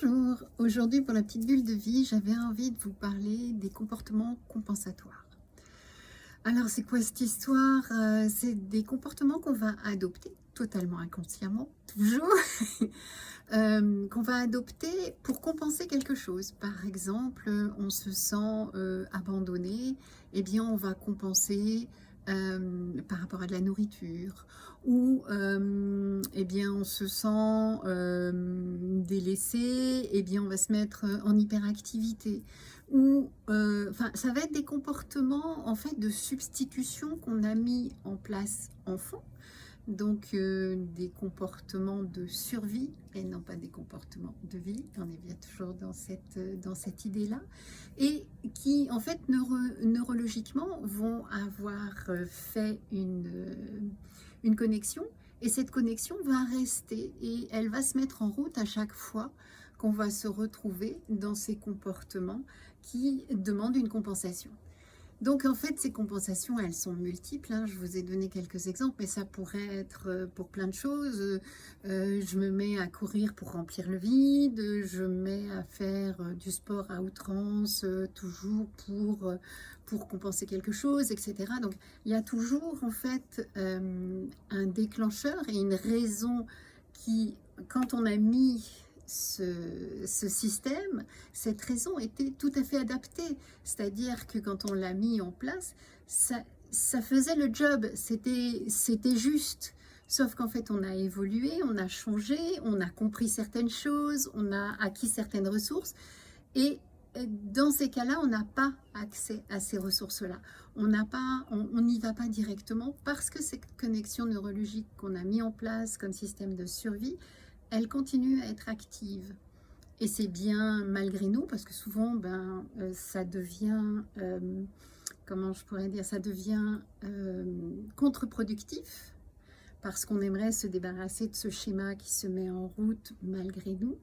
Bonjour, aujourd'hui pour la petite bulle de vie, j'avais envie de vous parler des comportements compensatoires. Alors c'est quoi cette histoire? C'est des comportements qu'on va adopter, totalement inconsciemment, toujours, qu'on va adopter pour compenser quelque chose. Par exemple, on se sent abandonné, eh bien on va compenser par rapport à de la nourriture, ou eh bien on se sent délaissé, eh bien on va se mettre en hyperactivité, ou enfin ça va être des comportements en fait de substitution qu'on a mis en place enfant, donc des comportements de survie et non pas des comportements de vie. On est bien toujours dans cette idée-là, et qui en fait neurologiquement vont avoir fait une connexion, et cette connexion va rester et elle va se mettre en route à chaque fois qu'on va se retrouver dans ces comportements qui demandent une compensation. Donc en fait, ces compensations, elles sont multiples, hein. Je vous ai donné quelques exemples, mais ça pourrait être pour plein de choses. Je me mets à courir pour remplir le vide, je me mets à faire du sport à outrance, toujours pour compenser quelque chose, etc. Donc il y a toujours en fait un déclencheur et une raison qui, quand on a mis ce système, cette raison était tout à fait adaptée. C'est-à-dire que quand on l'a mis en place, ça faisait le job, c'était juste. Sauf qu'en fait, on a évolué, on a changé, on a compris certaines choses, on a acquis certaines ressources. Et dans ces cas-là, on n'a pas accès à ces ressources-là. On n'y va pas directement parce que cette connexion neurologique qu'on a mis en place comme système de survie, elle continue à être active. Et c'est bien malgré nous, parce que souvent, ça devient, comment je pourrais dire, ça devient contre-productif, parce qu'on aimerait se débarrasser de ce schéma qui se met en route malgré nous,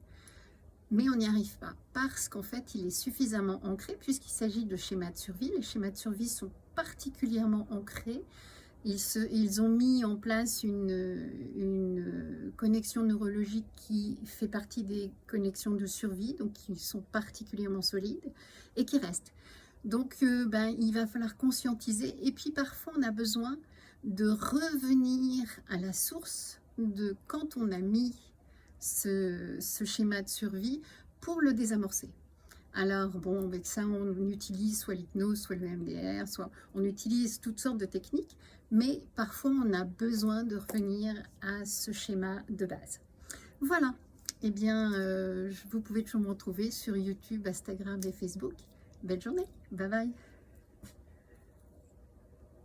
mais on n'y arrive pas, parce qu'en fait, il est suffisamment ancré, puisqu'il s'agit de schémas de survie. Les schémas de survie sont particulièrement ancrés. Ils ont mis en place une connexion neurologique qui fait partie des connexions de survie, donc qui sont particulièrement solides et qui restent. Donc il va falloir conscientiser, et puis parfois on a besoin de revenir à la source de quand on a mis ce schéma de survie pour le désamorcer. Alors bon, avec ça on utilise soit l'hypnose, soit le MDR, soit on utilise toutes sortes de techniques, mais parfois on a besoin de revenir à ce schéma de base. Voilà, eh bien vous pouvez toujours me retrouver sur YouTube, Instagram et Facebook. Belle journée, bye bye.